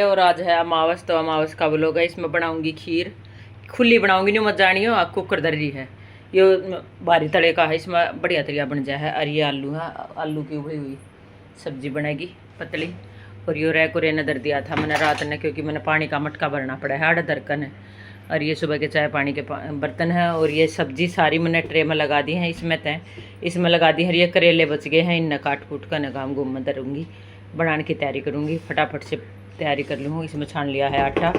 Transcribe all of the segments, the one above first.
और आज है अमावस, तो अमावस का व्लॉग है। इसमें बनाऊंगी खीर, खुली बनाऊंगी, नहीं मत जानी हो, कुकर दर रही है। ये भारी तले का है, इसमें बढ़िया तरीका बन जाए है। और ये आलू है, आलू की उबली हुई सब्जी बनेगी पतली। और ये रैक को रेने दर दिया था मैंने रात ने, क्योंकि मैंने पानी का मटका भरना पड़ा है, 8 दरकन है। और ये सुबह के चाय पानी के बर्तन है। और ये सब्जी सारी मैंने ट्रे में लगा दी है, इसमें तय इसमें लगा दी है। ये करेले बच गए हैं, इन्हें काट कूट कर काम गुम में धरूँगी, बनाने की तैयारी करूँगी। फटाफट से तैयारी कर लूँ। इसमें छान लिया है आटा।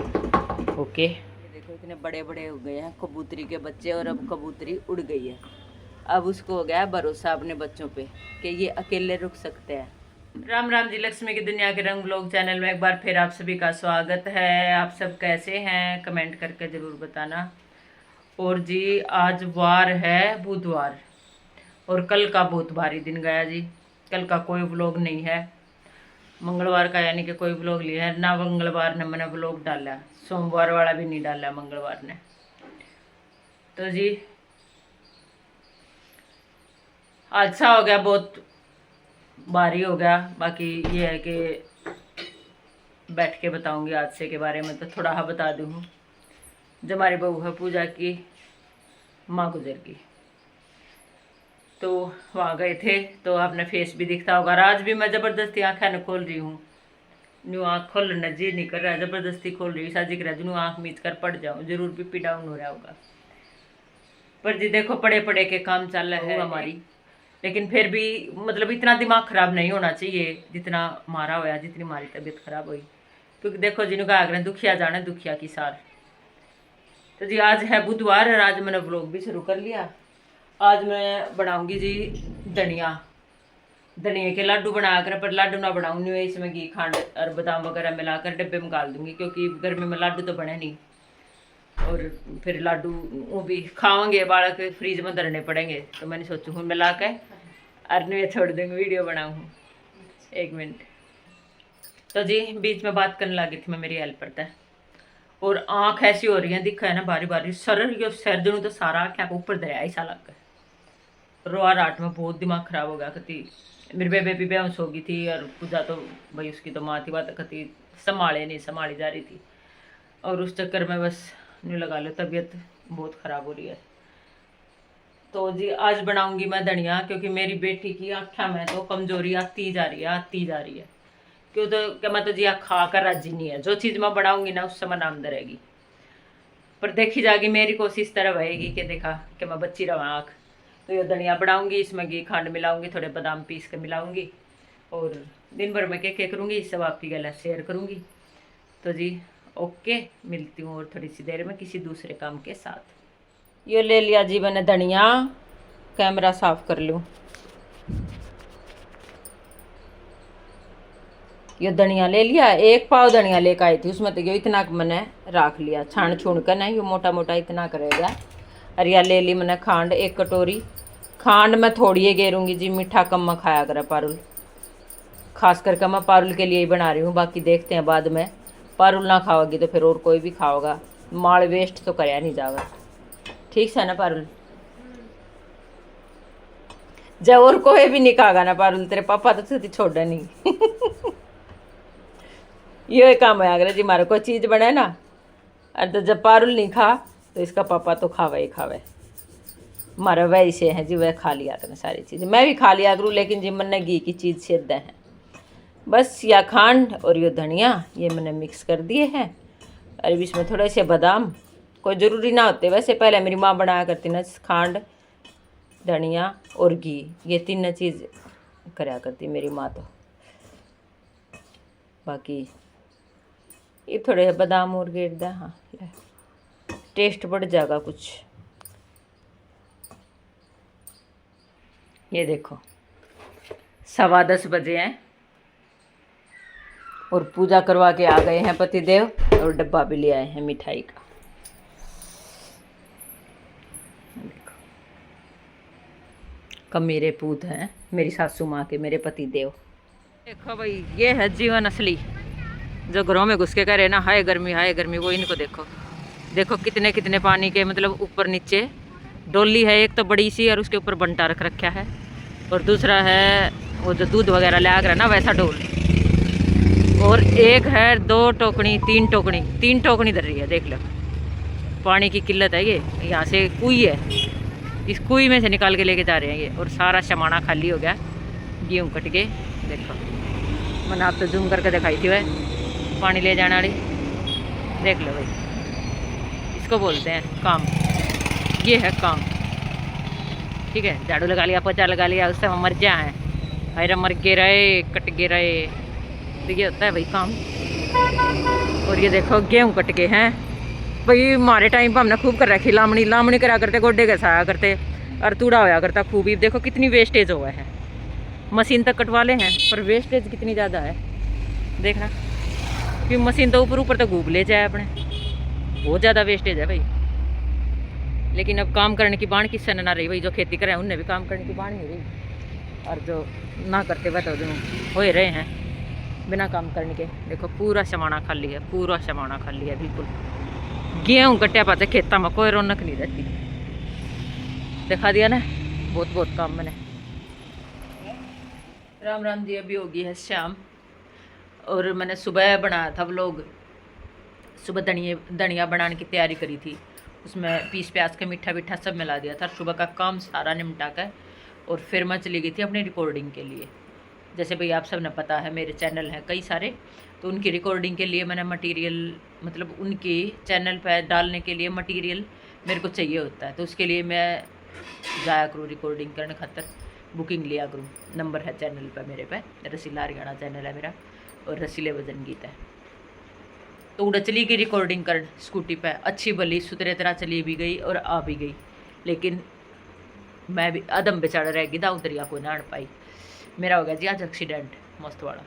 ओके, देखो इतने बड़े बड़े हो गए हैं कबूतरी के बच्चे, और अब कबूतरी उड़ गई है। अब उसको हो गया भरोसा अपने बच्चों पे कि ये अकेले रुक सकते हैं। राम राम जी, लक्ष्मी की दुनिया के रंग व्लॉग चैनल में एक बार फिर आप सभी का स्वागत है। आप सब कैसे हैं कमेंट करके ज़रूर बताना। और जी आज वार है बुधवार, और कल का बहुत भारी दिन गया जी। कल का कोई व्लॉग नहीं है, मंगलवार का यानी कि कोई व्लॉग लिया है ना। मंगलवार ने मैंने व्लॉग डाला, सोमवार वाला भी नहीं डाला मंगलवार ने। तो जी अच्छा हो गया, बहुत भारी हो गया। बाकी ये है कि बैठ के बताऊंगी हादसे के बारे में, तो थोड़ा हाँ बता दूँ। जब हमारी बहू है पूजा की माँ गुजर गई, तो वहाँ गए थे, तो आपने फेस भी दिखता होगा। आज भी मैं ज़बरदस्ती आँखें न खोल रही हूँ, न्यू आँख खोलना जी नहीं कर रहा, ज़बरदस्ती खोल रही हूँ। ऐसा दिख रहा है न्यू आँख मीच कर पड़ जाऊँ, जरूर बीपी डाउन हो रहा होगा। पर जी देखो पड़े पड़े के काम चल रहा है हमारी, लेकिन फिर भी मतलब इतना दिमाग ख़राब नहीं होना चाहिए जितना मारा हुआ, जितनी हमारी तबीयत ख़राब हुई। क्योंकि देखो जिन्होंने आग्रह दुखिया जाना दुखिया की सार। तो जी आज है बुधवार, और आज मैंने व्लॉग भी शुरू कर लिया। आज मैं बनाऊंगी जी धनिया के लड्डू बनाकर, पर लड्डू ना बनाऊंगी मैं, इसमें घी खंड और बादाम वगैरह मिलाकर डिब्बे में डाल दूंगी, क्योंकि गर्मी में लड्डू तो बने नहीं। और फिर लड्डू वो भी खाओगे बालक, फ्रीज में धरने पड़ेंगे। तो मैंने सोचू हूँ मिला के अरने छोड़ दूँगी, वीडियो बनाऊँ। 1 मिनट। तो जी बीच में बात करने लगी थी मैं, मेरी हेल्प करता है। और आँख ऐसी हो रही है, दिखा है ना बारी बारी सर, यो सिर जनू तो सारा आँख को ऊपर दरिया ऐसा लग गया। रोआ रात में बहुत दिमाग खराब हो गया। कति मेरी बेबे भी बेहोश हो गई थी, और पूजा तो भाई उसकी तो माँ थी, बात कति संभाली जा रही थी। और उस चक्कर में बस नहीं लगा लो, तबीयत बहुत ख़राब हो रही है। तो जी आज बनाऊंगी मैं धनिया, क्योंकि मेरी बेटी की आँखा में तो कमजोरी आती जा रही है। क्यों तो क्या मैं तो जी खा कर राजी नहीं है। जो चीज़ मैं बनाऊंगी ना उस समय नाम रहेगी, पर देखी जाएगी। मेरी कोशिश तरह रहेगी कि देखा कि मैं बच्ची रहा आँख। तो ये धनिया बनाऊंगी, इसमें घी खंड मिलाऊंगी, थोड़े बादाम पीस के मिलाऊंगी, और दिन भर में क्या करूँगी सब आपकी गला शेयर करूँगी। तो जी ओके, मिलती हूँ और थोड़ी सी देर में किसी दूसरे काम के साथ। ये ले लिया जी मैंने धनिया, कैमरा साफ कर लूँ। ये धनिया ले लिया, 1 पाव धनिया लेकर आई थी, उसमें तो ये इतना मैंने रख लिया छान छून कर, नहीं ये मोटा मोटा इतना करेगा। और यह ले ली मैंने खांड, 1 कटोरी खांड। मैं थोड़ी ही गेरूँगी जी, मीठा कम खाया करे पारुल, खास करके मैं पारुल के लिए ही बना रही हूँ। बाकी देखते हैं बाद में, पारुल ना खाओगी तो फिर और कोई भी खाओगा, माल वेस्ट तो कराया नहीं जाएगा। ठीक है ना पारुल? जब और कोई भी नहीं खाएगा ना पारुल, तेरे पापा तो तुझे छोड़ा नहीं। ये काम है अगर जी हमारे कोई चीज़ बने ना, और तो जब पारुल नहीं खा तो इसका पापा तो खावे ही खावे। हमारा वैसे है जी, वह खा लिया तो सारी चीज़ मैं भी खा लिया करूँ, लेकिन जी मैंने घी की चीज़ सेध है बस। या खांड और ये धनिया ये मैंने मिक्स कर दिए हैं। और इसमें थोड़े से बादाम, कोई ज़रूरी ना होते वैसे, पहले मेरी माँ बनाया करती ना, खांड धनिया और घी, ये 3 चीज़ कराया करती मेरी माँ। तो बाकी ये थोड़े से बादाम और गेर दे, हाँ टेस्ट बढ़ जाएगा कुछ। ये देखो 10:15 बजे हैं, और पूजा करवा के आ गए हैं पतिदेव, और डब्बा भी ले आए हैं मिठाई का। देखो कब मेरे पूत हैं, मेरी सासू माँ के, मेरे पतिदेव। देखो भाई ये है जीवन असली, जो घरों में घुस के कह रहे ना हाय गर्मी, वो इनको देखो कितने पानी के मतलब ऊपर नीचे डोली है। एक तो बड़ी सी, और उसके ऊपर बंटा रख रखा है, और दूसरा है वो जो दूध वगैरह ले आ रहा ना वैसा डोल। और एक है 2 टोकनी 3 टोकनी धर रही है, देख लो। पानी की किल्लत है ये। यहाँ से कुई है, इस कुई में से निकाल के लेके जा रहे हैं ये। और सारा शमाना खाली हो गया, गेहूँ कट के। देखो मैंने आप तो जूम करके दिखाई थी वह पानी ले जाने वाली। देख लो भाई, इसको बोलते हैं काम। ये है काम, ठीक है। झाड़ू लगा लिया, पोछा लगा लिया, उससे हम मर जाए, अरे मर के रहे, कट के रहे, तो ये होता है भाई काम। और ये देखो गेहूँ कट के हैं भाई। हमारे टाइम पर हमने खूब कर रखी लामणी करा करते, गोड्डे घसाया करते, और तूड़ा होया करता खूब ही। देखो कितनी वेस्टेज हुआ है, मशीन तक कटवा ले हैं पर वेस्टेज कितनी ज़्यादा है देखना। कि मशीन तो ऊपर तक घूम ले जाए अपने, बहुत ज़्यादा वेस्टेज है भाई। लेकिन अब काम करने की बाण किससे ना रही भाई। जो खेती करे उनने भी काम करने की बाण नहीं रही, और जो ना करते वह तो हो ही रहे हैं बिना काम करने के। देखो पूरा शमाना खाली है, पूरा शमाना खाली है बिल्कुल। गेहूँ कट्या पाते खेतों में कोई रौनक नहीं रहती। दिखा दिया ना, बहुत काम मैंने। राम राम जी। अभी होगी है शाम, और मैंने सुबह बनाया था व्लॉग। सुबह धनिया बनाने की तैयारी करी थी, उसमें पीस प्याज के मीठा सब मिला दिया था। सुबह का काम सारा निपटा कर और फिर मैं चली गई थी अपनी रिकॉर्डिंग के लिए। जैसे भाई आप सब ने पता है, मेरे चैनल हैं कई सारे, तो उनकी रिकॉर्डिंग के लिए मैंने मटेरियल, मतलब उनके चैनल पर डालने के लिए मटेरियल मेरे को चाहिए होता है। तो उसके लिए मैं जाया करूँ रिकॉर्डिंग करने खातर, बुकिंग लिया करूँ। नंबर है चैनल पर मेरे पे, रसीला हरियाणा चैनल है मेरा, और रसीले वजन गीत है। तो उड़ा चली गई रिकॉर्डिंग कर स्कूटी पे, अच्छी भली सुतरे तरह चली भी गई और आ भी गई। लेकिन मैं भी अदम बेचारा रह गई, दाऊ दरिया को ना पाई। मेरा हो गया जी आज एक्सीडेंट मस्त वाला।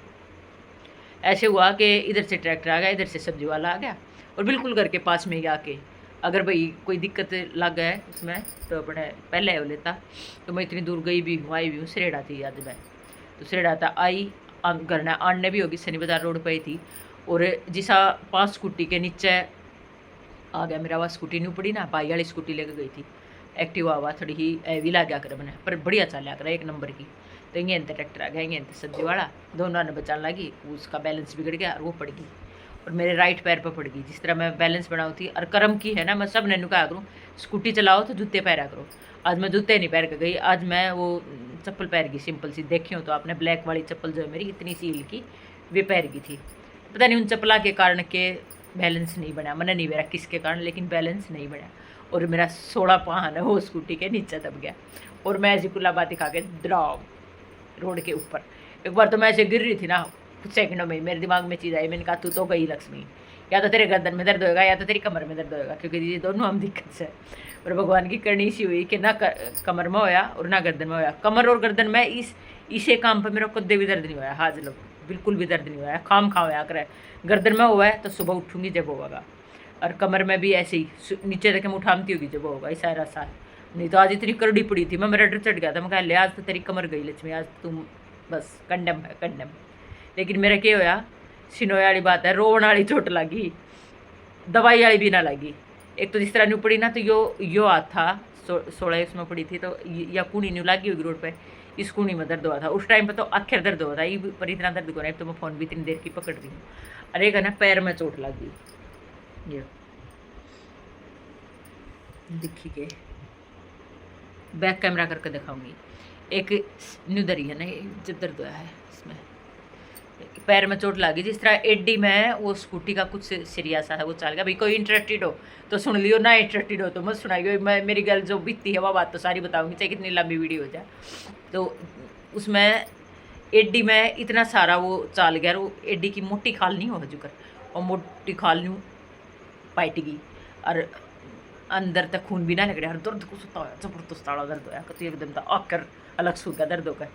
ऐसे हुआ कि इधर से ट्रैक्टर आ गया, इधर से सब्जी वाला आ गया, और बिल्कुल घर के पास में ही आके, अगर भाई कोई दिक्कत लग गया उसमें तो अपने पहले हो लेता। तो मैं इतनी दूर गई भी हूँ, आई भी हूँ। सरेड़ा थी आज मैं, तो सरेड़ा था आई, घर ने आने भी होगी, शनि बाजार रोड पर ही थी। और जिसा 5 स्कूटी के नीचे आ गया मेरा। वह स्कूटी नहीं पड़ी ना, भाई वाली स्कूटी लेकर गई थी। एक्टिवा हुआ थोड़ी ही हैवी ला गया कर मैंने, पर बढ़िया चल कर 1 नंबर की। तो ये ट्रैक्टर आ गया, ये सब्जी वाला, दोनों ने बचाने लगी, उसका बैलेंस बिगड़ गया और वो पड़ गई, और मेरे राइट पैर पर पड़ गई। जिस तरह मैं बैलेंस बनाऊँ थी, और कर्म की है ना, मैं सब ने कहा करूँ स्कूटी चलाओ तो जूते पहरा करो। आज मैं जूते नहीं पहन के गई, आज मैं वो चप्पल पहन गई सिंपल सी। देखी हो तो आपने, ब्लैक वाली चप्पल जो है मेरी इतनी सी हील की, वे पहन गई थी। पता नहीं उन चप्पला के कारण के बैलेंस नहीं बना, मैंने नहीं मेरा किसके कारण, लेकिन बैलेंस नहीं बना। और मेरा 16 पान है वो स्कूटी के नीचे दब गया, और मैं ऐसी कुल्लाबा दिखा के ड्रॉप रोड के ऊपर। एक बार तो मैं ऐसे गिर रही थी ना, कुछ सेकंडों में मेरे दिमाग में चीज़ आई। मैंने कहा तू तो गई लक्ष्मी, या तो तेरे गर्दन में दर्द होगा या तो तेरी कमर में दर्द होगा, क्योंकि ये दोनों हम दिक्कत से। और भगवान की करनी सी हुई कि ना कमर में होया और ना गर्दन में होया। कमर और गर्दन में इसे काम पर मेरा कदे भी दर्द नहीं हुआ, हाज लो बिल्कुल भी दर्द नहीं हुआ। खाम होया करे। गर्दन में हुआ है तो सुबह उठूँगी जब होगा, और कमर में भी ऐसे ही नीचे तक मैं उठाती होगी जब होगा, ऐसा रसा। नहीं तो आज इतनी करड़ी पड़ी थी, मैं मेरा डर चढ़ गया था। मैं कहा ले आज तो तेरी कमर गई लक्ष्मी, आज तुम बस कंडम है कंडम। लेकिन मेरा क्या होया, सिनोया वाली बात है, रोवन वाली चोट लगी, दवाई वाली भी ना लगी। एक तो जिस तरह न्यू पड़ी ना, तो यो हाथ था 16 उसमें पड़ी थी, तो या कूनी न्यू लगी होगी रोड पे, इस कूनी में दर्द हुआ था उस टाइम पे। तो आखिर दर्द हुआ था, ये पर इतना दर्द हो रहा है। तो मैं फ़ोन भी इतनी देर की पकड़ रही हूँ, अरे एक है ना पैर में चोट लगी। ये दिखी के बैक कैमरा करके दिखाऊंगी। एक न्यू दरी है ना, जब दर्द हुआ है इसमें, पैर में चोट लगी। जिस तरह एडी में वो स्कूटी का कुछ सीरियस है, वो चल गया। भाई कोई इंटरेस्टेड हो तो सुन लियो, ना इंटरेस्टेड हो तो मत सुनाइयो। मैं मेरी गल जो बीतती है वह बात तो सारी बताऊंगी, चाहे कितनी लंबी वीडियो हो जाए। तो उसमें एडी में इतना सारा वो चाल गया, वो एडी की मोटी खाल नहीं हो जुकर, और मोटी खाल नहीं पाइट गई, और अंदर तक खून भी ना लग रहा। और दर्द को सुता हुआ जबरदस्त आड़ा दर्द होया, तो एकदम था आकर अलग सूख गया दर्द होकर।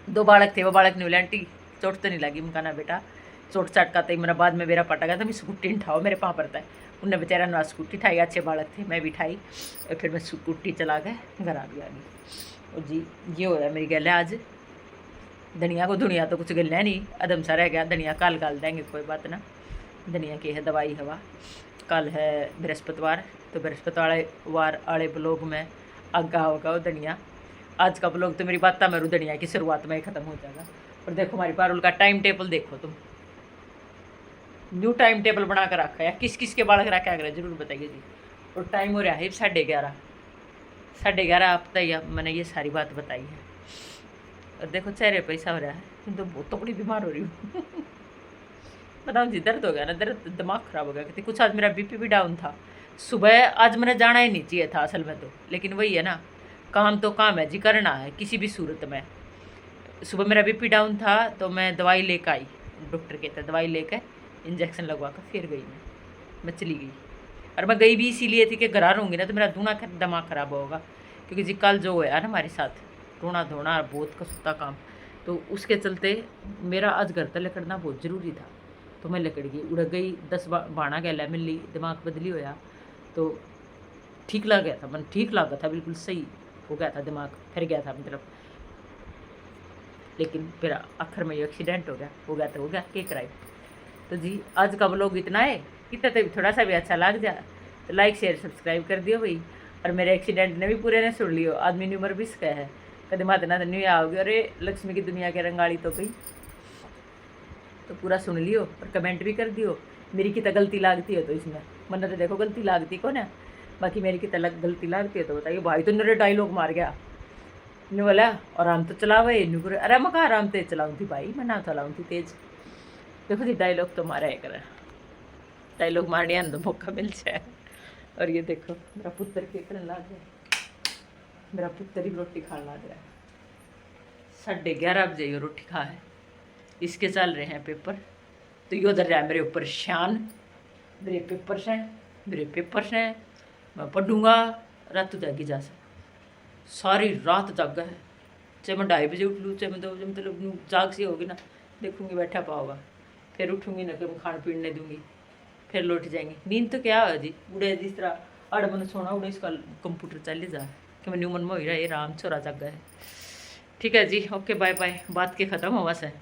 2 बालक थे, वो बालक ने बोला चोट तो नहीं लगी। मैं कहना बेटा चोट चाट का तो मेरा बाद में मेरा पटा गया, तो मैं स्कूटी उठाओ मेरे पाँव पड़ता है। उनने बेचारा ना स्कूटी ठाई, अच्छे बालक थे, मैं भी ठाई, और फिर मैं स्कूटी चला गए घर आ गया। और जी ये हो रहा है मेरी गल है आज। धनिया को दुनिया तो कुछ गल है नहीं, अदम सा रह गया। धनिया काल देंगे, कोई बात ना। धनिया की है दवाई हवा। कल है बृहस्पतिवार, तो बृहस्पतिवार वाले ब्लॉग में आगा होगा वो धनिया। आज का ब्लॉग तो मेरी बात मैं धनिया की शुरुआत में ही ख़त्म हो जाएगा। और देखो हमारी पारुल का टाइम टेबल देखो तुम, न्यू टाइम टेबल बना कर रखा है, किस किस के बाल करा क्या करें जरूर बताइए जी। और टाइम हो रहा है 11:30, 11:30 आप बताइए, मैंने ये सारी बात बताई है। और देखो चेहरे पे ऐसा हो रहा है, तो बहुत बड़ी बीमार हो रही हूँ बताऊँ जी, दर्द हो गया ना, दर्द, दिमाग ख़राब हो गया क्योंकि कुछ आज मेरा बीपी भी डाउन था। सुबह आज मैंने जाना ही नहीं चाहिए था असल में तो, लेकिन वही है ना, काम तो काम है जी, करना है किसी भी सूरत में। सुबह मेरा बीपी डाउन था तो मैं दवाई लेकर आई, डॉक्टर कहता दवाई लेकर इंजेक्शन लगवा कर फिर गई मैं चली गई। और मैं गई भी इसीलिए थी कि घर रहूँगी ना तो मेरा दूना दिमाग ख़राब होगा, क्योंकि जी कल जो है ना हमारे साथ रोना धोना बहुत कसूता काम, तो उसके चलते मेरा आज घर तक लकड़ना बहुत ज़रूरी था। तो मैं लकड़ गई, उड़ गई, 10 बाणा गैला मिली, दिमाग बदली होया तो ठीक लग गया था, मन ठीक लगा था, बिल्कुल सही हो गया था, दिमाग फिर गया था मतलब। लेकिन फिर आखिर में ये एक्सीडेंट हो गया तो हो गया, क्या कराई। तो जी आज का व्लॉग इतना है, इतना तो थोड़ा सा भी अच्छा लग जाए तो लाइक शेयर सब्सक्राइब कर दियो भाई। और मेरे एक्सीडेंट ने भी पूरे ने सुन लियो, आदमी की उम्र 20 का है, कदम माता ना नहीं आओगे, अरे लक्ष्मी की दुनिया के रंगाली तो गई, तो पूरा सुन लियो और कमेंट भी कर दियो। मेरी कितना गलती लागती है तो इसमें, वरना तो देखो गलती लागती कौन है, बाकी मेरी कितना गलती लागती है तो बताइए। भाई तो मेरे डायलॉग मार गया, इन्हें बोला आराम तो चलावे, इन्हें बोले अरे मैं कहा आराम तेज चलाऊँ थी भाई, मैं ना चलाऊँ थी तेज। देखो जी डायलॉग तो मारा है कर, डायलॉग मारने तो मौका मिल जाए। और ये देखो मेरा पुत्र के करने लग गया, मेरा पुत्र ही रोटी खाने लग रहा है, 11:30 बजे ये रोटी खा है, इसके चल रहे हैं पेपर, तो ये उधर रहा मेरे ऊपर शान, मेरे पेपर से मैं पढ़ूँगा, रात जागी जा सारी रात जागा है, चाहे मैं 2:30 बजे उठ लूँ, चाहे मैं 2 बजे, मतलब जाग सी होगी ना, देखूँगी बैठा पाओगा, फिर उठूँगी ना कि मैं खाने पीने दूँगी, फिर लौट जाएंगे। नींद तो क्या है जी, उड़े जिस तरह अड़ मन सोना उड़े, इसका कंप्यूटर चल जा कि मैं न्यू मन में हो रहा है, राम छोरा जागा है। ठीक है जी, ओके बाय बाय, बात के ख़त्म हुआ से।